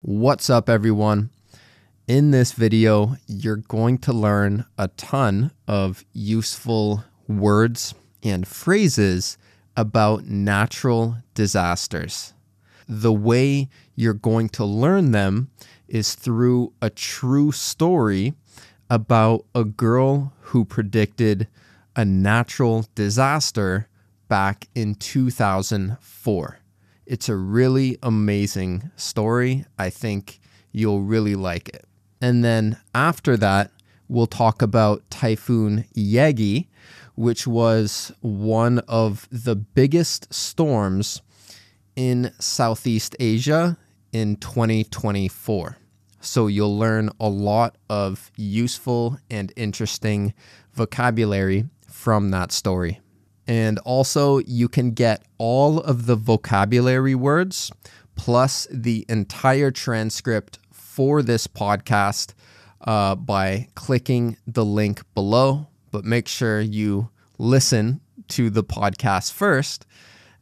What's up, everyone? In this video, you're going to learn a ton of useful words and phrases about natural disasters. The way you're going to learn them is through a true story about a girl who predicted a natural disaster back in 2004. It's a really amazing story. I think you'll really like it. And then after that, we'll talk about Typhoon Yagi, which was one of the biggest storms in Southeast Asia in 2024. So you'll learn a lot of useful and interesting vocabulary from that story. And also, you can get all of the vocabulary words plus the entire transcript for this podcast by clicking the link below. But make sure you listen to the podcast first.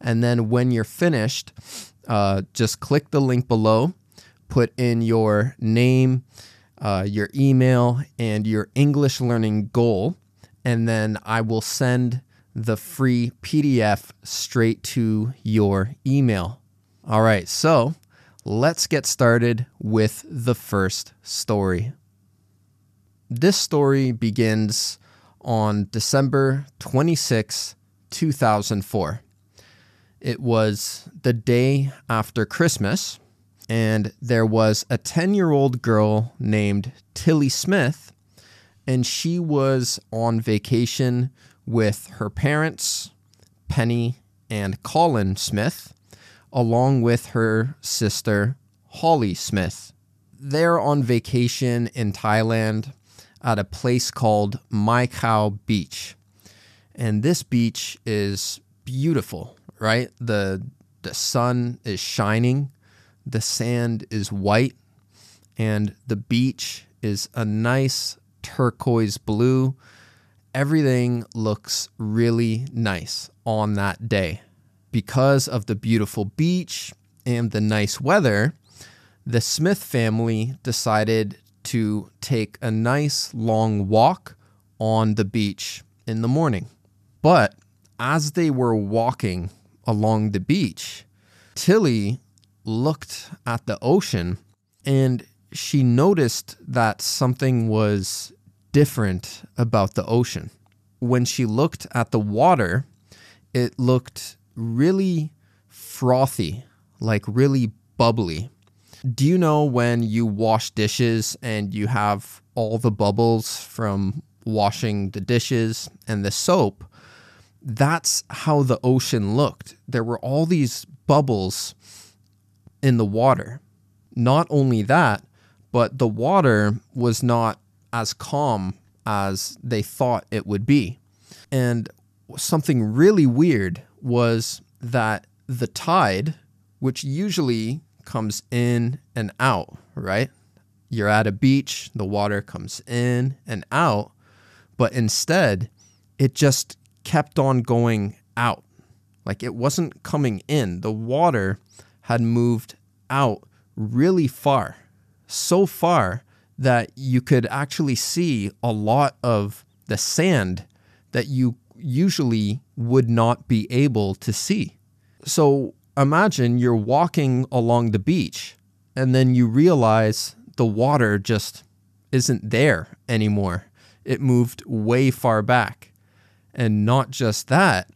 And then when you're finished, just click the link below, put in your name, your email, and your English learning goal. And then I will send the free PDF straight to your email. All right, so let's get started with the first story. This story begins on December 26, 2004. It was the day after Christmas, and there was a 10-year-old girl named Tilly Smith, and she was on vacation with her parents, Penny and Colin Smith, along with her sister, Holly Smith. They're on vacation in Thailand at a place called Mai Khao Beach. And this beach is beautiful, right? The sun is shining, the sand is white, and the beach is a nice turquoise blue. Everything looks really nice on that day. Because of the beautiful beach and the nice weather, the Smith family decided to take a nice long walk on the beach in the morning. But as they were walking along the beach, Tilly looked at the ocean and she noticed that something was different about the ocean. When she looked at the water, it looked really frothy, like really bubbly. Do you know when you wash dishes and you have all the bubbles from washing the dishes and the soap? That's how the ocean looked. There were all these bubbles in the water. Not only that, but the water was not as calm as they thought it would be. And something really weird was that the tide, which usually comes in and out, right? You're at a beach, the water comes in and out, but instead it just kept on going out. Like it wasn't coming in. The water had moved out really far, so far that you could actually see a lot of the sand that you usually would not be able to see. So imagine you're walking along the beach and then you realize the water just isn't there anymore. It moved way far back. And not just that,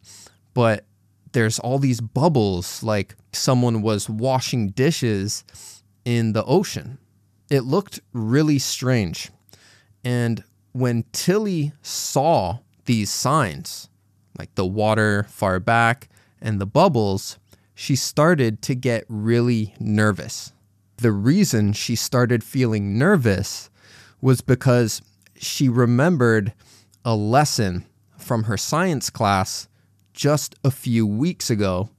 but there's all these bubbles like someone was washing dishes in the ocean. It looked really strange. And when Tilly saw these signs, like the water far back and the bubbles, she started to get really nervous. The reason she started feeling nervous was because she remembered a lesson from her science class just a few weeks ago.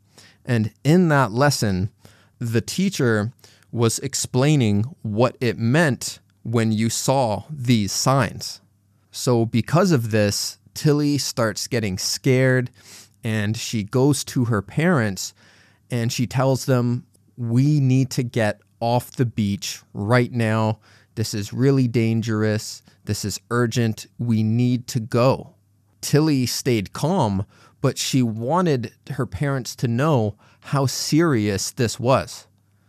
And in that lesson, the teacher was explaining what it meant when you saw these signs. So because of this, Tilly starts getting scared and she goes to her parents and she tells them, we need to get off the beach right now. This is really dangerous. This is urgent. We need to go. Tilly stayed calm, but she wanted her parents to know how serious this was.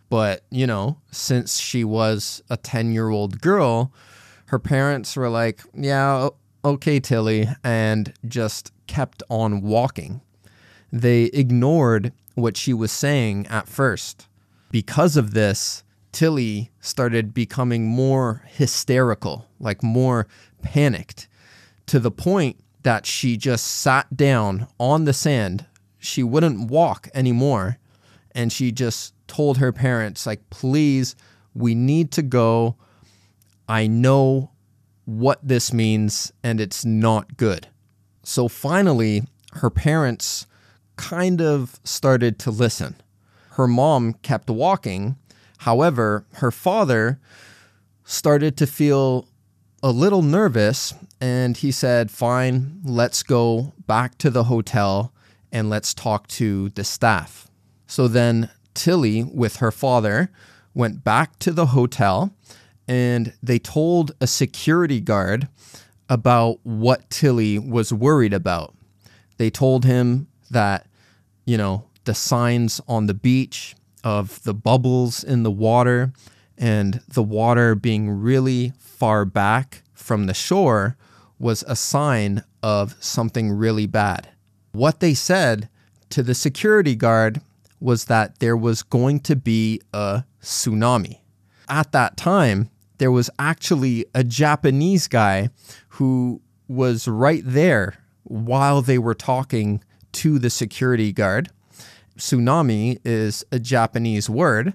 But, you know, since she was a 10-year-old girl, her parents were like, yeah, okay, Tilly, and just kept on walking. They ignored what she was saying at first. Because of this, Tilly started becoming more hysterical, like more panicked, to the point that she just sat down on the sand. She wouldn't walk anymore. And she just told her parents, like, please, we need to go. I know what this means, and it's not good. So finally, her parents kind of started to listen. Her mom kept walking. However, her father started to feel a little nervous, and he said, fine, let's go back to the hotel and let's talk to the staff. So then Tilly, with her father, went back to the hotel, and they told a security guard about what Tilly was worried about. They told him that, you know, the signs on the beach of the bubbles in the water and the water being really far back from the shore was a sign of something really bad. What they said to the security guard was that there was going to be a tsunami. At that time, there was actually a Japanese guy who was right there while they were talking to the security guard. Tsunami is a Japanese word,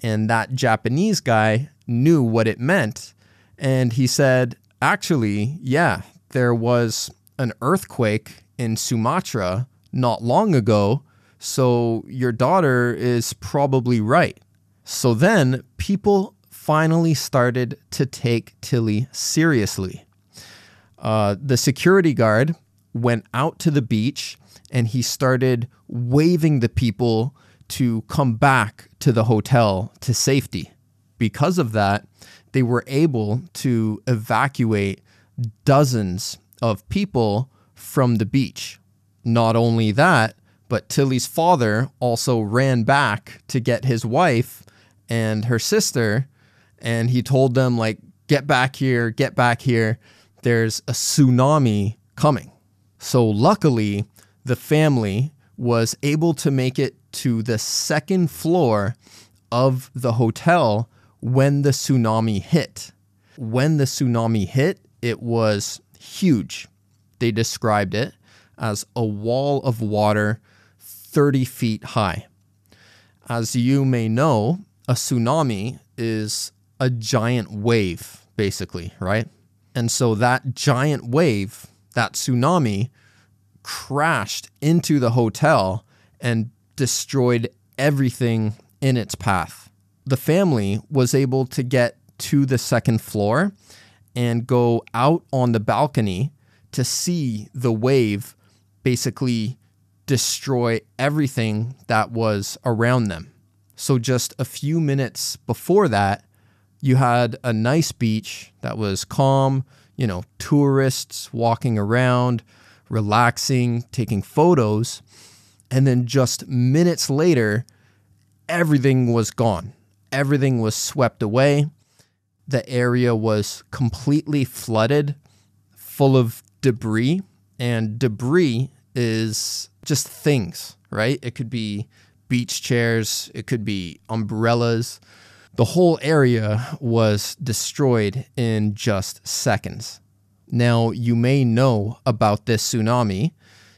and that Japanese guy knew what it meant. And he said, actually, yeah, there was an earthquake in Sumatra not long ago, so your daughter is probably right. So then people finally started to take Tilly seriously. The security guard went out to the beach and he started waving the people to come back to the hotel to safety. Because of that, they were able to evacuate dozens of people from the beach. Not only that, but Tilly's father also ran back to get his wife and her sister, and he told them, like, get back here, there's a tsunami coming. So luckily, the family was able to make it to the second floor of the hotel when the tsunami hit. When the tsunami hit, it was huge. They described it as a wall of water 30 feet high. As you may know, a tsunami is a giant wave, basically, right? And so that giant wave, that tsunami, crashed into the hotel and destroyed everything in its path. The family was able to get to the second floor and go out on the balcony to see the wave basically destroy everything that was around them. So just a few minutes before that, you had a nice beach that was calm, you know, tourists walking around, relaxing, taking photos. And then just minutes later, everything was gone. Everything was swept away. The area was completely flooded, full of debris. And debris is just things, right? It could be beach chairs. It could be umbrellas. The whole area was destroyed in just seconds. Now, you may know about this tsunami.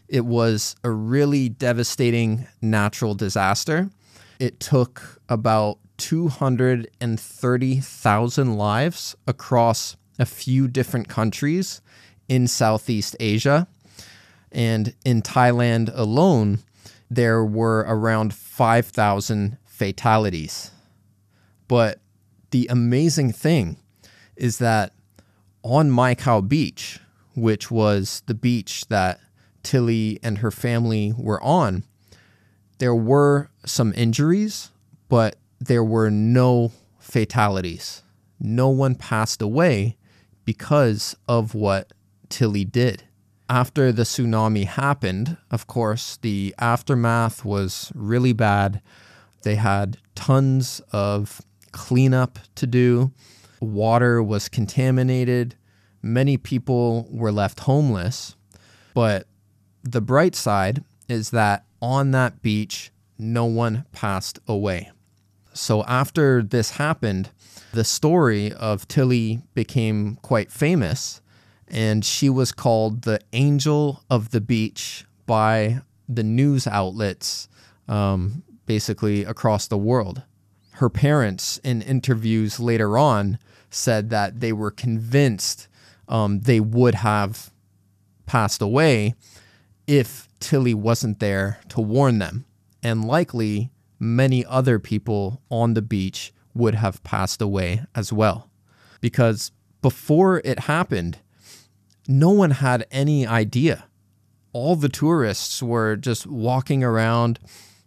It was a really devastating natural disaster. It took about 230,000 lives across a few different countries in Southeast Asia. And in Thailand alone, there were around 5,000 fatalities. But the amazing thing is that on Mai Khao Beach, which was the beach that Tilly and her family were on, there were some injuries, but there were no fatalities. No one passed away because of what Tilly did. After the tsunami happened, of course, the aftermath was really bad. They had tons of cleanup to do. Water was contaminated. Many people were left homeless. But the bright side is that on that beach, no one passed away. So after this happened, the story of Tilly became quite famous, and she was called the Angel of the Beach by the news outlets, basically across the world. Her parents, in interviews later on, said that they were convinced they would have passed away if Tilly wasn't there to warn them. And likely many other people on the beach would have passed away as well. Because before it happened, no one had any idea. All the tourists were just walking around,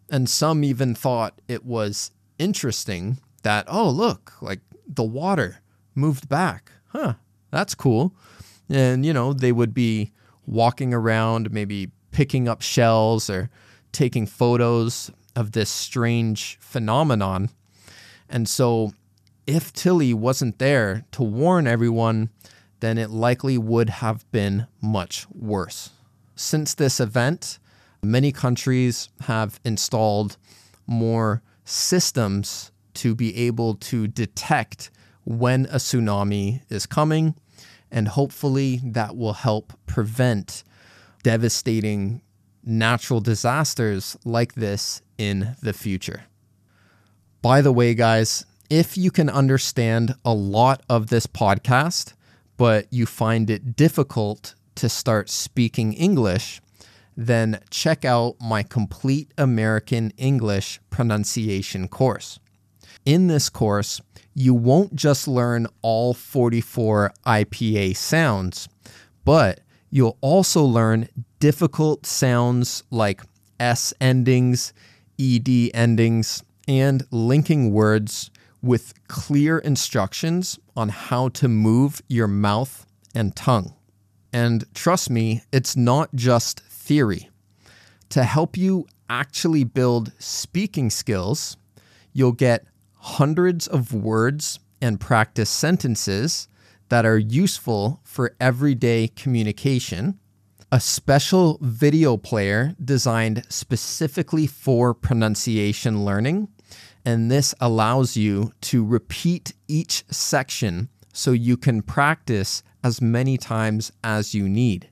and some even thought it was interesting that, oh, look, like the water moved back. Huh, that's cool. And, you know, they would be walking around, maybe picking up shells or taking photos of this strange phenomenon. And so if Tilly wasn't there to warn everyone, then it likely would have been much worse. Since this event, many countries have installed more systems to be able to detect when a tsunami is coming, and hopefully that will help prevent devastating natural disasters like this in the future. By the way, guys, if you can understand a lot of this podcast, but you find it difficult to start speaking English, then check out my Complete American English Pronunciation course. In this course, you won't just learn all 44 IPA sounds, but you'll also learn difficult sounds like S endings, ED endings, and linking words with clear instructions on how to move your mouth and tongue. And trust me, it's not just theory. To help you actually build speaking skills, you'll get hundreds of words and practice sentences that are useful for everyday communication, a special video player designed specifically for pronunciation learning, and this allows you to repeat each section so you can practice as many times as you need.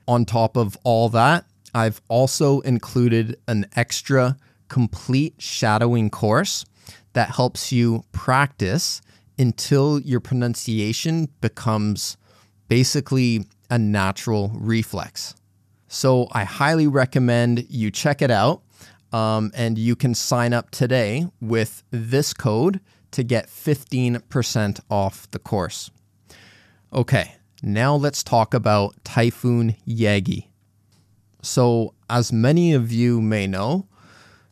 On top of all that, I've also included an extra complete shadowing course that helps you practice until your pronunciation becomes basically a natural reflex. So I highly recommend you check it out, and you can sign up today with this code to get 15% off the course. Okay, now let's talk about Typhoon Yagi. So as many of you may know,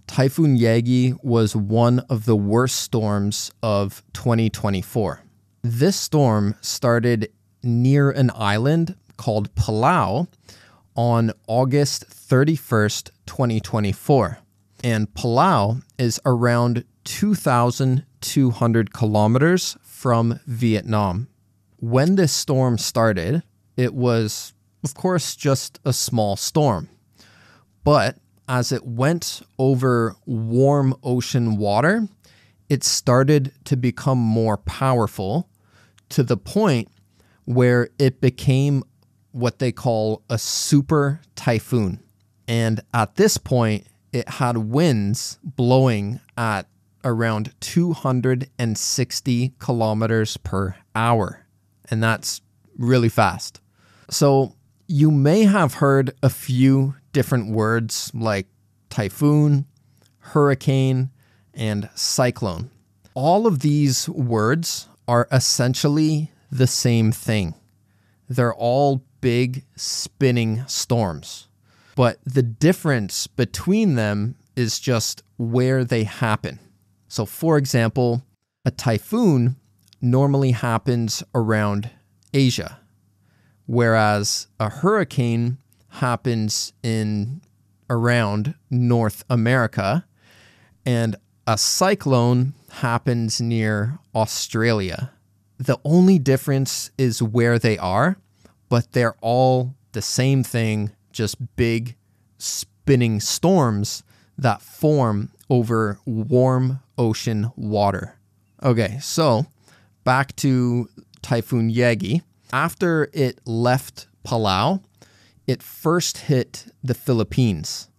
Typhoon Yagi was one of the worst storms of 2024. This storm started near an island called Palau on August 31st, 2024. And Palau is around 2,200 kilometers from Vietnam. When this storm started, it was, of course, just a small storm. But as it went over warm ocean water, it started to become more powerful to the point where it became what they call a super typhoon. And at this point, it had winds blowing at around 260 kilometers per hour. And that's really fast. So you may have heard a few different words like typhoon, hurricane, and cyclone. All of these words are essentially the same thing. They're all big spinning storms. But the difference between them is just where they happen. So for example, a typhoon normally happens around Asia, whereas a hurricane happens in around North America, and a cyclone happens near Australia. The only difference is where they are, but they're all the same thing, just big spinning storms that form over warm ocean water. Okay, so back to Typhoon Yagi. After it left Palau, it first hit the Philippines.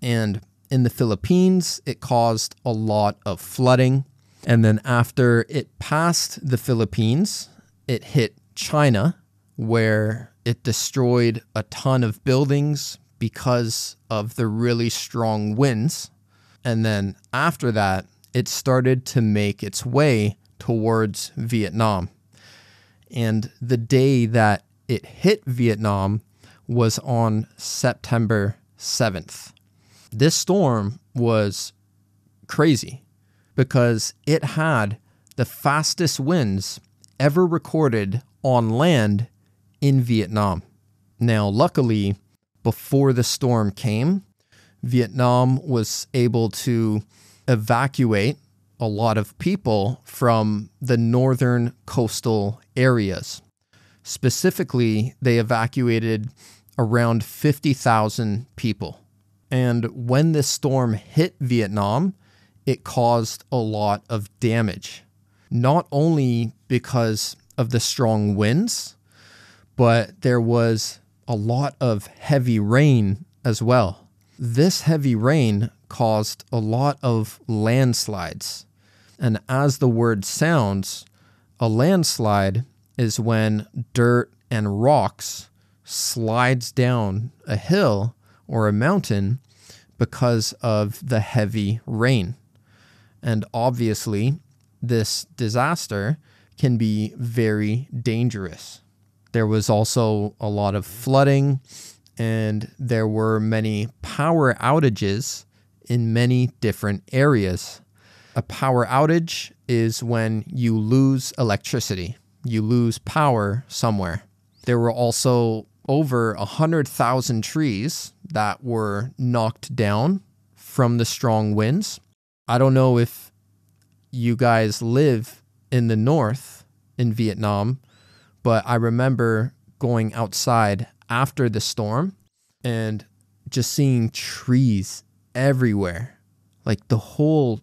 And in the Philippines, it caused a lot of flooding. And then after it passed the Philippines, it hit China, where it destroyed a ton of buildings because of the really strong winds. And then after that, it started to make its way towards Vietnam. And the day that it hit Vietnam was on September 7th. This storm was crazy because it had the fastest winds ever recorded on land in Vietnam. Now, luckily, before the storm came, Vietnam was able to evacuate a lot of people from the northern coastal areas. Specifically, they evacuated around 50,000 people. And when this storm hit Vietnam, it caused a lot of damage. Not only because of the strong winds, but there was a lot of heavy rain as well. This heavy rain caused a lot of landslides. And as the word sounds, a landslide is when dirt and rocks slides down a hill or a mountain because of the heavy rain. And obviously, this disaster can be very dangerous. There was also a lot of flooding, and there were many power outages in many different areas. A power outage is when you lose electricity. You lose power somewhere. There were also over 100,000 trees that were knocked down from the strong winds. I don't know if you guys live in the north in Vietnam, but I remember going outside after the storm and just seeing trees everywhere. Like the whole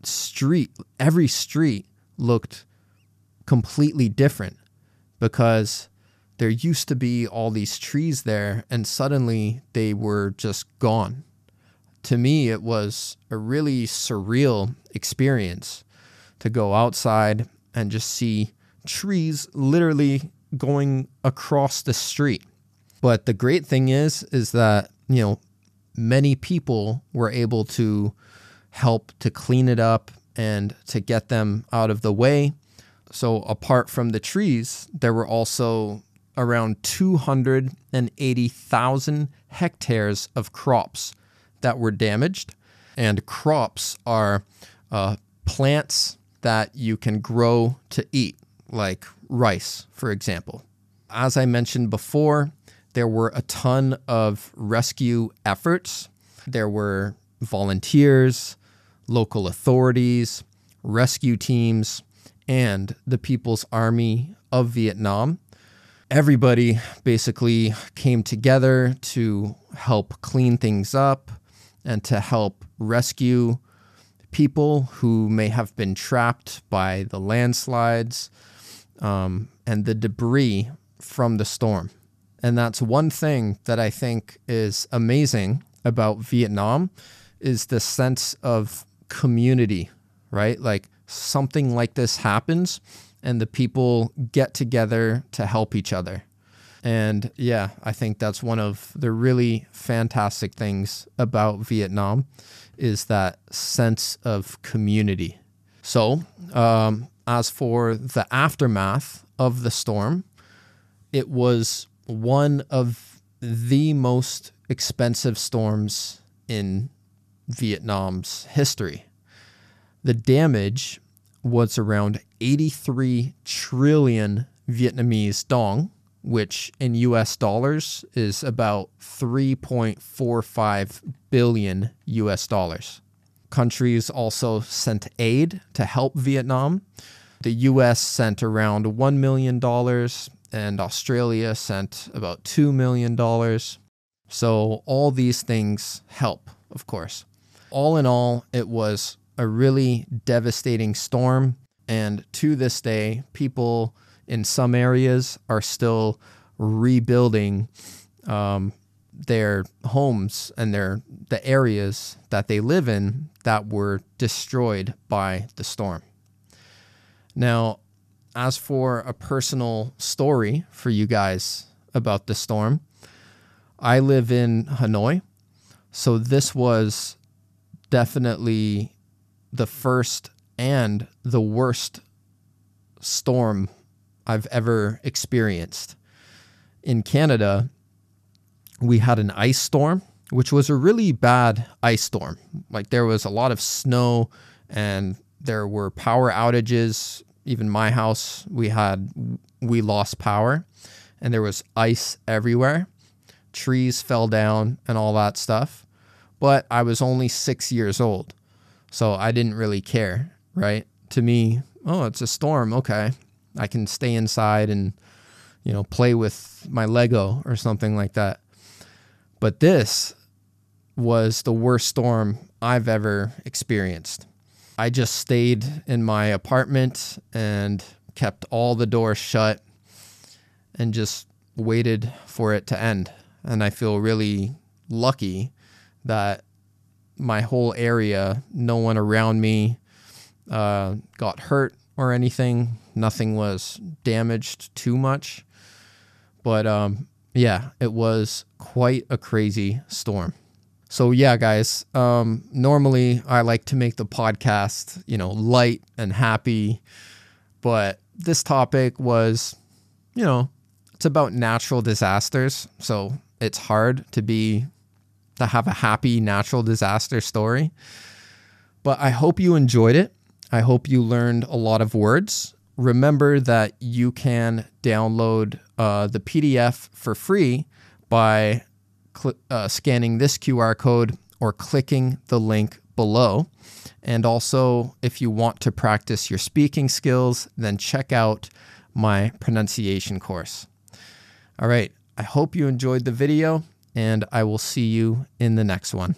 street, every street looked completely different because there used to be all these trees there and suddenly they were just gone. To me, it was a really surreal experience to go outside and just see trees literally going across the street. But the great thing is that, many people were able to help to clean it up and to get them out of the way. So apart from the trees, there were also around 280,000 hectares of crops that were damaged. And crops are plants that you can grow to eat, like rice, for example. As I mentioned before, there were a ton of rescue efforts. There were volunteers, local authorities, rescue teams, and the People's Army of Vietnam. Everybody basically came together to help clean things up and to help rescue people who may have been trapped by the landslides and the debris from the storm. And that's one thing that I think is amazing about Vietnam is the sense of community, right? Like something like this happens and the people get together to help each other. And yeah, I think that's one of the really fantastic things about Vietnam is that sense of community. So as for the aftermath of the storm, it was one of the most expensive storms in Vietnam's history. The damage was around 83 trillion Vietnamese dong, which in US dollars is about 3.45 billion US dollars. Countries also sent aid to help Vietnam. The US sent around $1 million and Australia sent about $2 million. So all these things help, of course. All in all, it was a really devastating storm. And to this day, people in some areas are still rebuilding their homes and the areas that they live in that were destroyed by the storm. Now, as for a personal story for you guys about the storm, I live in Hanoi, so this was definitely the first and the worst storm I've ever experienced. In Canada, we had an ice storm, which was a really bad ice storm. Like there was a lot of snow and there were power outages. Even my house, we lost power and there was ice everywhere. Trees fell down and all that stuff. But I was only 6 years old, so I didn't really care, right? To me, oh, it's a storm. Okay. I can stay inside and, play with my Lego or something like that. But this was the worst storm I've ever experienced. I just stayed in my apartment and kept all the doors shut and just waited for it to end. And I feel really lucky that my whole area, no one around me got hurt or anything. Nothing was damaged too much. But yeah, it was quite a crazy storm. So yeah, guys, normally I like to make the podcast, light and happy. But this topic was, it's about natural disasters. So it's hard to have a happy natural disaster story. But I hope you enjoyed it. I hope you learned a lot of words. Remember that you can download the PDF for free by scanning this QR code or clicking the link below. And also, if you want to practice your speaking skills, then check out my pronunciation course. All right, I hope you enjoyed the video, and I will see you in the next one.